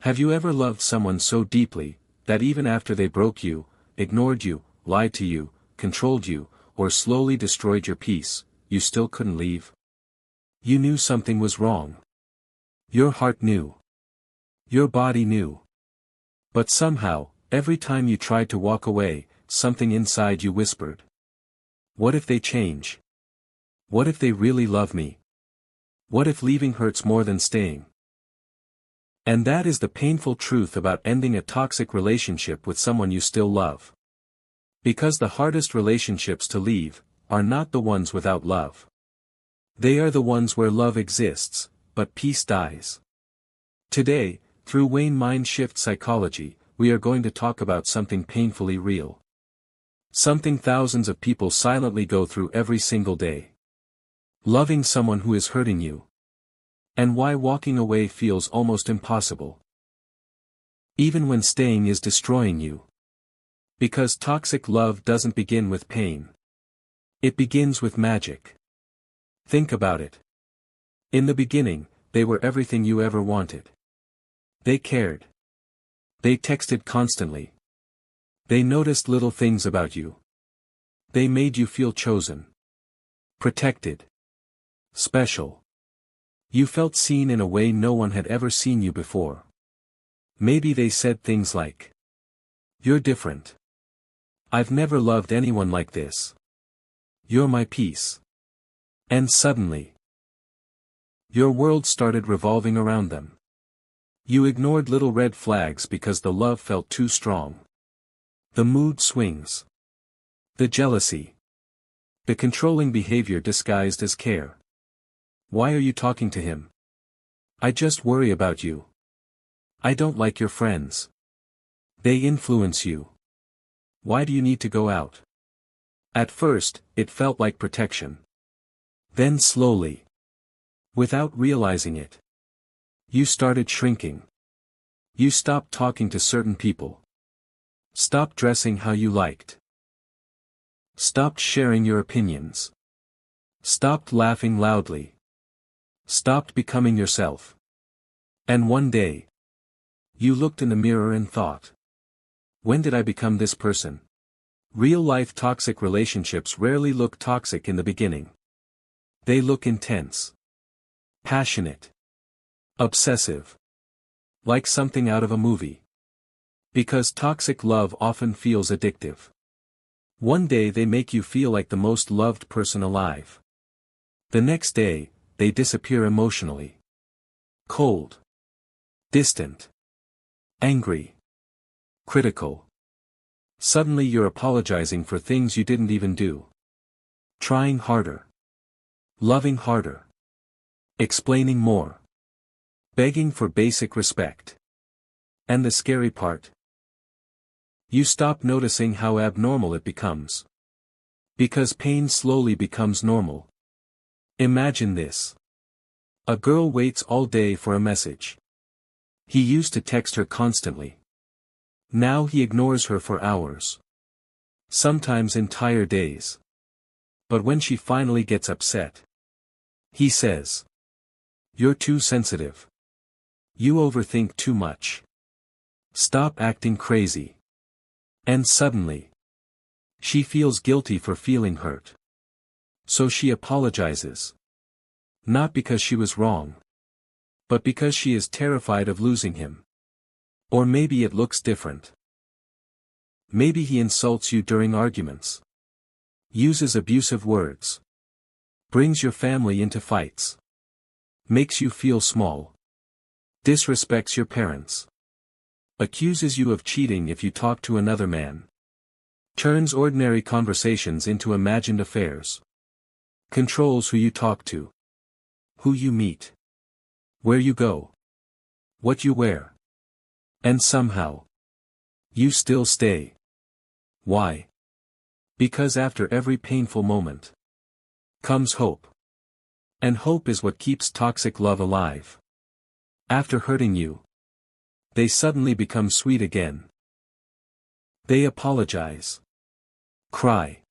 Have you ever loved someone so deeply, that even after they broke you, ignored you, lied to you, controlled you, or slowly destroyed your peace, you still couldn't leave? You knew something was wrong. Your heart knew. Your body knew. But somehow, every time you tried to walk away, something inside you whispered. What if they change? What if they really love me? What if leaving hurts more than staying? And that is the painful truth about ending a toxic relationship with someone you still love. Because the hardest relationships to leave are not the ones without love. They are the ones where love exists, but peace dies. Today, through Wayne Mind Shift Psychology, we are going to talk about something painfully real. Something thousands of people silently go through every single day. Loving someone who is hurting you. And why walking away feels almost impossible. Even when staying is destroying you. Because toxic love doesn't begin with pain. It begins with magic. Think about it. In the beginning, they were everything you ever wanted. They cared. They texted constantly. They noticed little things about you. They made you feel chosen. Protected. Special. You felt seen in a way no one had ever seen you before. Maybe they said things like, "You're different. I've never loved anyone like this. You're my peace." And suddenly, your world started revolving around them. You ignored little red flags because the love felt too strong. The mood swings. The jealousy. The controlling behavior disguised as care. Why are you talking to him? I just worry about you. I don't like your friends. They influence you. Why do you need to go out? At first, it felt like protection. Then slowly, without realizing it, you started shrinking. You stopped talking to certain people. Stopped dressing how you liked. Stopped sharing your opinions. Stopped laughing loudly. Stopped becoming yourself. And one day, you looked in the mirror and thought, when did I become this person? Real-life toxic relationships rarely look toxic in the beginning. They look intense. Passionate. Obsessive. Like something out of a movie. Because toxic love often feels addictive. One day they make you feel like the most loved person alive. The next day, they disappear emotionally. Cold. Distant. Angry. Critical. Suddenly you're apologizing for things you didn't even do. Trying harder. Loving harder. Explaining more. Begging for basic respect. And the scary part? You stop noticing how abnormal it becomes. Because pain slowly becomes normal. Imagine this. A girl waits all day for a message. He used to text her constantly. Now he ignores her for hours. Sometimes entire days. But when she finally gets upset, he says, "You're too sensitive. You overthink too much. Stop acting crazy." And suddenly, she feels guilty for feeling hurt. So she apologizes. Not because she was wrong. But because she is terrified of losing him. Or maybe it looks different. Maybe he insults you during arguments. Uses abusive words. Brings your family into fights. Makes you feel small. Disrespects your parents. Accuses you of cheating if you talk to another man. Turns ordinary conversations into imagined affairs. Controls who you talk to. Who you meet. Where you go. What you wear. And somehow, you still stay. Why? Because after every painful moment comes hope. And hope is what keeps toxic love alive. After hurting you, they suddenly become sweet again. They apologize. Cry.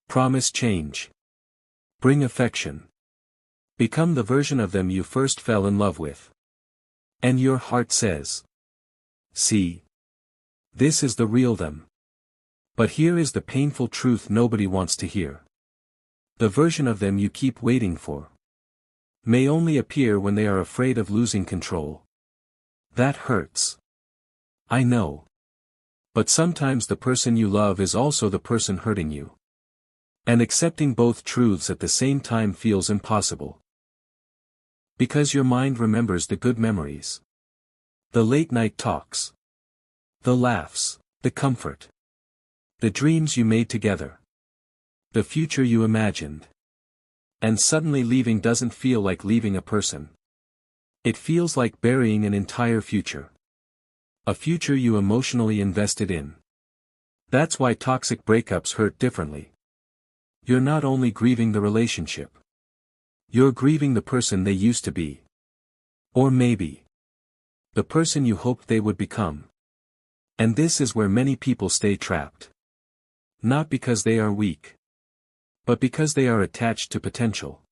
Promise change. Bring affection. Become the version of them you first fell in love with. And your heart says, See? This is the real them. But here is the painful truth nobody wants to hear. The version of them you keep waiting for may only appear when they are afraid of losing control. That hurts. I know. But sometimes the person you love is also the person hurting you. And accepting both truths at the same time feels impossible. Because your mind remembers the good memories. The late night talks. The laughs, the comfort. The dreams you made together. The future you imagined. And suddenly leaving doesn't feel like leaving a person. It feels like burying an entire future. A future you emotionally invested in. That's why toxic breakups hurt differently. You're not only grieving the relationship. You're grieving the person they used to be. Or maybe the person you hoped they would become. And this is where many people stay trapped. Not because they are weak. But because they are attached to potential.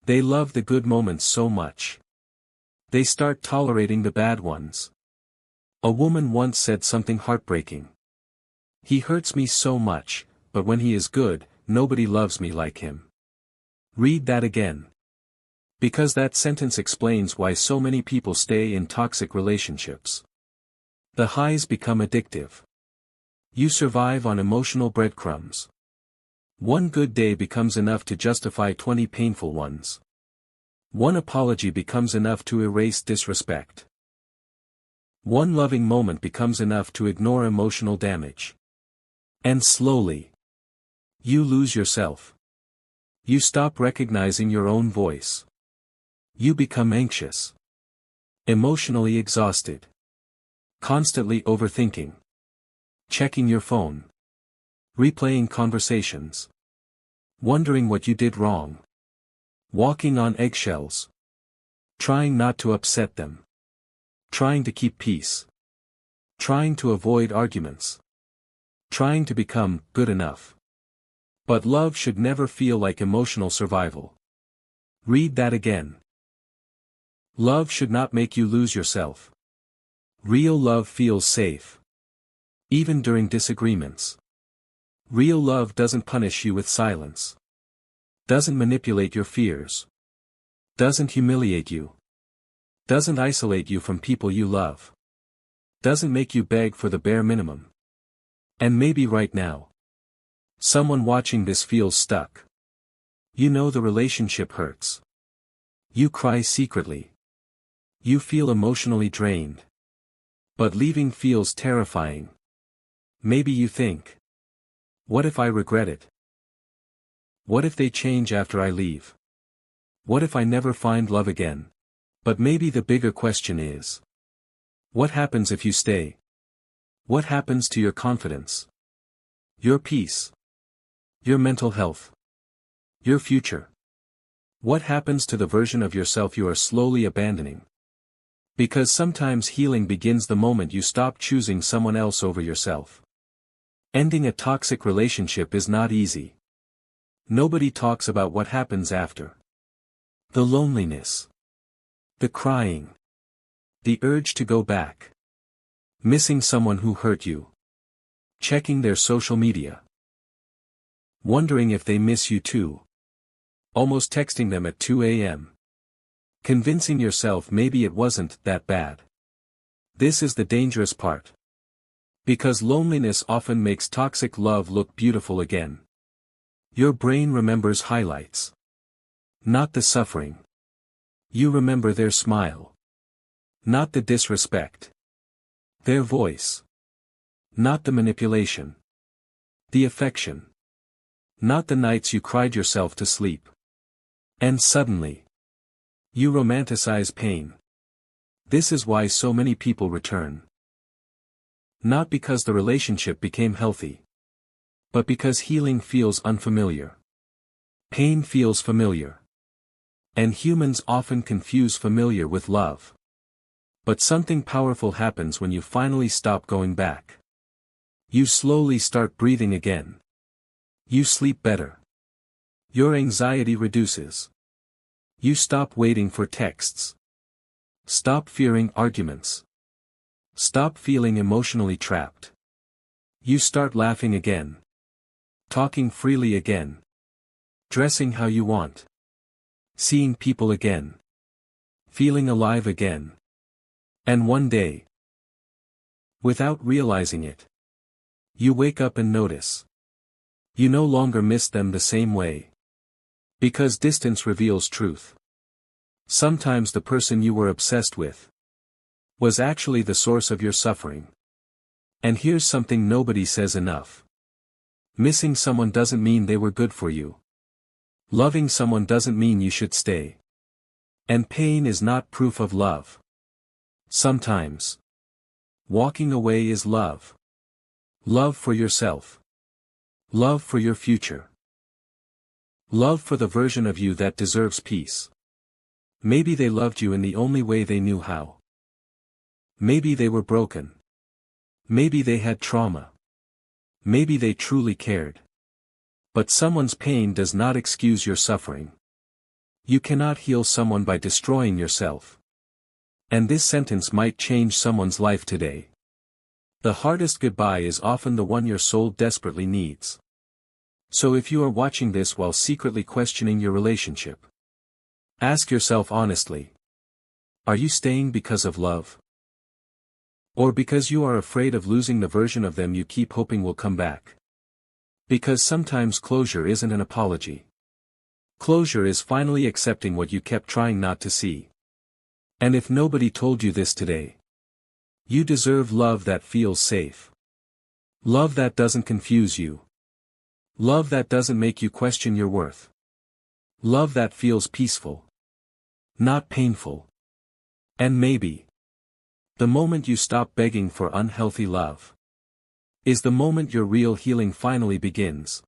They love the good moments so much. They start tolerating the bad ones. A woman once said something heartbreaking. He hurts me so much, but when he is good, nobody loves me like him. Read that again. Because that sentence explains why so many people stay in toxic relationships. The highs become addictive. You survive on emotional breadcrumbs. One good day becomes enough to justify 20 painful ones. One apology becomes enough to erase disrespect. One loving moment becomes enough to ignore emotional damage. And slowly, you lose yourself. You stop recognizing your own voice. You become anxious. Emotionally exhausted. Constantly overthinking. Checking your phone. Replaying conversations. Wondering what you did wrong. Walking on eggshells. Trying not to upset them. Trying to keep peace. Trying to avoid arguments. Trying to become good enough. But love should never feel like emotional survival. Read that again. Love should not make you lose yourself. Real love feels safe. Even during disagreements. Real love doesn't punish you with silence. Doesn't manipulate your fears. Doesn't humiliate you. Doesn't isolate you from people you love. Doesn't make you beg for the bare minimum. And maybe right now, someone watching this feels stuck. You know the relationship hurts. You cry secretly. You feel emotionally drained. But leaving feels terrifying. Maybe you think, what if I regret it? What if they change after I leave? What if I never find love again? But maybe the bigger question is, what happens if you stay? What happens to your confidence? Your peace? Your mental health? Your future? What happens to the version of yourself you are slowly abandoning? Because sometimes healing begins the moment you stop choosing someone else over yourself. Ending a toxic relationship is not easy. Nobody talks about what happens after. The loneliness. The crying. The urge to go back. Missing someone who hurt you. Checking their social media. Wondering if they miss you too. Almost texting them at 2 a.m. Convincing yourself maybe it wasn't that bad. This is the dangerous part. Because loneliness often makes toxic love look beautiful again. Your brain remembers highlights. Not the suffering. You remember their smile. Not the disrespect. Their voice. Not the manipulation. The affection. Not the nights you cried yourself to sleep. And suddenly, you romanticize pain. This is why so many people return. Not because the relationship became healthy. But because healing feels unfamiliar. Pain feels familiar. And humans often confuse familiar with love. But something powerful happens when you finally stop going back. You slowly start breathing again. You sleep better. Your anxiety reduces. You stop waiting for texts. Stop fearing arguments. Stop feeling emotionally trapped. You start laughing again. Talking freely again. Dressing how you want. Seeing people again. Feeling alive again. And one day, without realizing it, you wake up and notice. You no longer miss them the same way. Because distance reveals truth. Sometimes the person you were obsessed with was actually the source of your suffering. And here's something nobody says enough. Missing someone doesn't mean they were good for you. Loving someone doesn't mean you should stay. And pain is not proof of love. Sometimes walking away is love. Love for yourself. Love for your future. Love for the version of you that deserves peace. Maybe they loved you in the only way they knew how. Maybe they were broken. Maybe they had trauma. Maybe they truly cared. But someone's pain does not excuse your suffering. You cannot heal someone by destroying yourself. And this sentence might change someone's life today. The hardest goodbye is often the one your soul desperately needs. So if you are watching this while secretly questioning your relationship, ask yourself honestly. Are you staying because of love? Or because you are afraid of losing the version of them you keep hoping will come back? Because sometimes closure isn't an apology. Closure is finally accepting what you kept trying not to see. And if nobody told you this today, you deserve love that feels safe. Love that doesn't confuse you. Love that doesn't make you question your worth. Love that feels peaceful. Not painful. And maybe the moment you stop begging for unhealthy love is the moment your real healing finally begins.